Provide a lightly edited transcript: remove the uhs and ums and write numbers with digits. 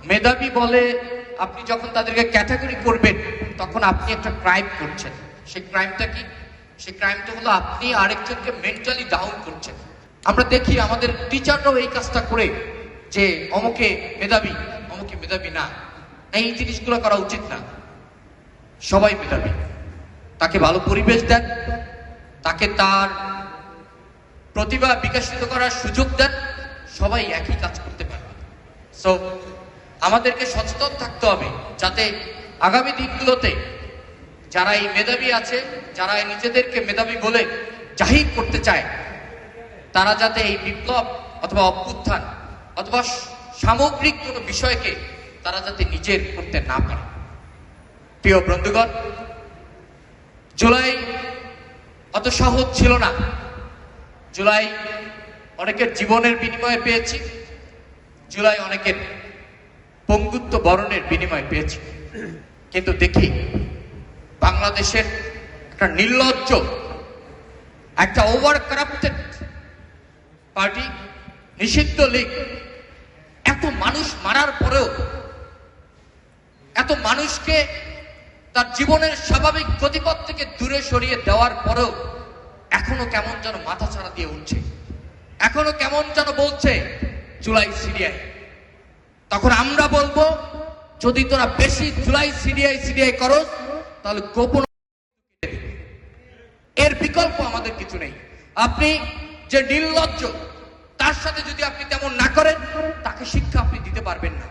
মেধাবী বলে আপনি যখন তাদেরকে ক্যাটাগরি করবেন তখন আপনি একটা ক্রাইম করছেন। সেই ক্রাইমটা কি? সেই ক্রাইমটা হলো আপনি আরেকজনকে মেন্টালি ডাউন করছেন। আমরা দেখি আমাদের টিচাররাও এই কাজটা করে যে অমুকে মেধাবী, অমুকে মেধাবী না। এই জিনিসগুলো করা উচিত না। সবাই মেধাবী, তাকে ভালো পরিবেশ দেন, তাকে তার প্রতিভা বিকশিত করার সুযোগ দেন, সবাই একই কাজ করতে পারবে। সো আমাদেরকে সচেতন থাকতে হবে যাতে আগামী দিনগুলোতে যারা এই মেধাবী আছে, যারা নিজেদেরকে মেধাবী বলে জাহির করতে চায়, তারা যাতে এই বিপ্লব অথবা অভ্যুত্থান অথবা সামগ্রিক কোনো বিষয়কে তারা যাতে নিজের করতে না পারে। প্রিয় বন্ধুগণ, জুলাই অত সহজ ছিল না। জুলাই অনেকের জীবনের বিনিময়ে পেয়েছি, জুলাই অনেকের পঙ্গুত্ব বরণের বিনিময়ে পেয়েছি। কিন্তু দেখি বাংলাদেশের একটা নির্লজ্জ, একটা ওভার কারাপ্টেড পার্টি, নিষিদ্ধ লীগ, এত মানুষ মারার পরেও, এত মানুষকে তার জীবনের স্বাভাবিক গতিপথ থেকে দূরে সরিয়ে দেওয়ার পরেও এখনো কেমন যেন মাথা ছাড়া দিয়ে উঠছে, এখনো কেমন যেন বলছে জুলাই সিডিআই। তখন আমরা বলবো, যদি তোরা বেশি জুলাই সিডিআই করো তাহলে গোপন, এর বিকল্প আমাদের কিছু নেই। আপনি যে নির্লজ্জ, তার সাথে যদি আপনি তেমন না করেন, তাকে শিক্ষা আপনি দিতে পারবেন না।